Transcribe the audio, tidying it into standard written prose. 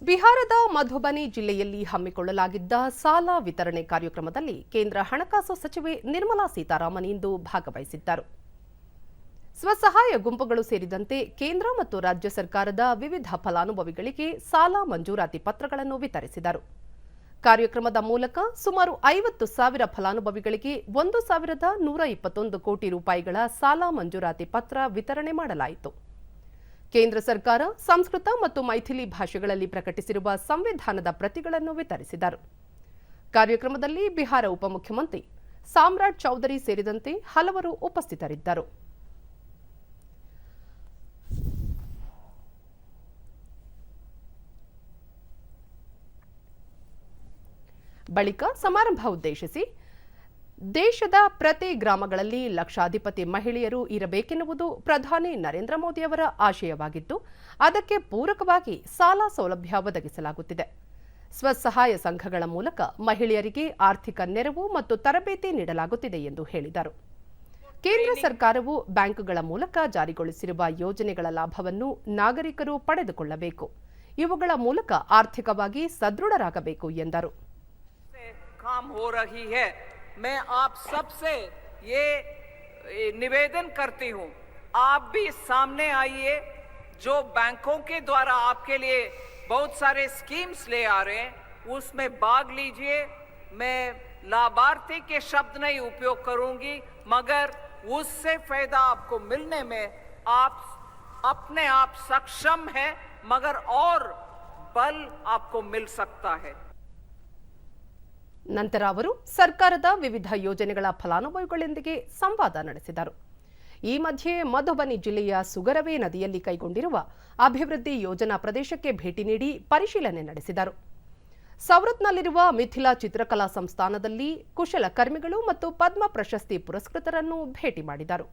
ಬಿಹಾರದ ಮಧುಬನಿ ಜಿಲ್ಲೆಯಲ್ಲಿ ಹಮ್ಮಿಕೊಳ್ಳಲಾಗಿದ್ದ ಸಾಲ ವಿತರಣೆ ಕಾರ್ಯಕ್ರಮದಲ್ಲಿ ಕೇಂದ್ರ ಹಣಕಾಸು ಸಚಿವೆ ನಿರ್ಮಲಾ ಸೀತಾರಾಮನ್ ಇಂದು ಭಾಗವಹಿಸಿದ್ದರು. ಸ್ವಸಹಾಯ ಗುಂಪುಗಳು ಸೇರಿದಂತೆ ಕೇಂದ್ರ ಮತ್ತು ರಾಜ್ಯ ಸರ್ಕಾರದ ವಿವಿಧ ಫಲಾನುಭವಿಗಳಿಗೆ ಸಾಲ ಮಂಜೂರಾತಿ ಪತ್ರಗಳನ್ನು ವಿತರಿಸಿದರು. ಕಾರ್ಯಕ್ರಮದ ಮೂಲಕ ಸುಮಾರು 50,000 ಫಲಾನುಭವಿಗಳಿಗೆ 1,121 ಕೋಟಿ ರೂಪಾಯಿಗಳ ಸಾಲ ಮಂಜೂರಾತಿ ಪತ್ರ ವಿತರಣೆ ಮಾಡಲಾಯಿತು. ಕೇಂದ್ರ ಸರ್ಕಾರ ಸಂಸ್ಕೃತ ಮತ್ತು ಮೈಥಿಲಿ ಭಾಷೆಗಳಲ್ಲಿ ಪ್ರಕಟಿಸಿರುವ ಸಂವಿಧಾನದ ಪ್ರತಿಗಳನ್ನು ವಿತರಿಸಿದರು. ಕಾರ್ಯಕ್ರಮದಲ್ಲಿ ಬಿಹಾರ ಉಪಮುಖ್ಯಮಂತ್ರಿ ಸಾಮ್ರಾಟ್ ಚೌಧರಿ ಸೇರಿದಂತೆ ಹಲವರು ಉಪಸ್ಥಿತರಿದ್ದರು. ಬಳಿಕ ಸಮಾರಂಭ ಉದ್ದೇಶಿಸಿ ದೇಶದ ಪ್ರತಿ ಗ್ರಾಮಗಳಲ್ಲಿ ಲಕ್ಷಾಧಿಪತಿ ಮಹಿಳೆಯರು ಇರಬೇಕೆನ್ನುವುದು ಪ್ರಧಾನಿ ನರೇಂದ್ರ ಮೋದಿ ಅವರ ಆಶಯವಾಗಿದ್ದು, ಅದಕ್ಕೆ ಪೂರಕವಾಗಿ ಸಾಲ ಸೌಲಭ್ಯ ಒದಗಿಸಲಾಗುತ್ತಿದೆ. ಸ್ವಸಹಾಯ ಸಂಘಗಳ ಮೂಲಕ ಮಹಿಳೆಯರಿಗೆ ಆರ್ಥಿಕ ನೆರವು ಮತ್ತು ತರಬೇತಿ ನೀಡಲಾಗುತ್ತಿದೆ ಎಂದು ಹೇಳಿದರು. ಕೇಂದ್ರ ಸರ್ಕಾರವು ಬ್ಯಾಂಕುಗಳ ಮೂಲಕ ಜಾರಿಗೊಳಿಸಿರುವ ಯೋಜನೆಗಳ ಲಾಭವನ್ನು ನಾಗರಿಕರು ಪಡೆದುಕೊಳ್ಳಬೇಕು. ಇವುಗಳ ಮೂಲಕ ಆರ್ಥಿಕವಾಗಿ ಸದೃಢರಾಗಬೇಕು ಎಂದರು. मैं आप सबसे ये निवेदन करती हूं, आप भी सामने आइए. जो बैंकों के द्वारा आपके लिए बहुत सारे स्कीम्स ले आ रहे हैं, उसमें भाग लीजिए. मैं लाभार्थी के शब्द नहीं उपयोग करूंगी, मगर उससे फायदा आपको मिलने में आप अपने आप सक्षम है, मगर और बल आपको मिल सकता है. ನಂತರ ಅವರು ಸರ್ಕಾರದ ವಿವಿಧ ಯೋಜನೆಗಳ ಫಲಾನುಭವಿಗಳೊಂದಿಗೆ ಸಂವಾದ ನಡೆಸಿದರು. ಈ ಮಧ್ಯೆ ಮಧುಬನಿ ಜಿಲ್ಲೆಯ ಸುಗರವೇ ನದಿಯಲ್ಲಿ ಕೈಗೊಂಡಿರುವ ಅಭಿವೃದ್ಧಿ ಯೋಜನಾ ಪ್ರದೇಶಕ್ಕೆ ಭೇಟಿ ನೀಡಿ ಪರಿಶೀಲನೆ ನಡೆಸಿದರು. ಸವರತ್ನಲ್ಲಿರುವ ಮಿಥಿಲಾ ಚಿತ್ರಕಲಾ ಸಂಸ್ಥಾನದಲ್ಲಿ ಕುಶಲಕರ್ಮಿಗಳು ಮತ್ತು ಪದ್ಮ ಪ್ರಶಸ್ತಿ ಪುರಸ್ಕೃತರನ್ನು ಭೇಟಿ ಮಾಡಿದರು.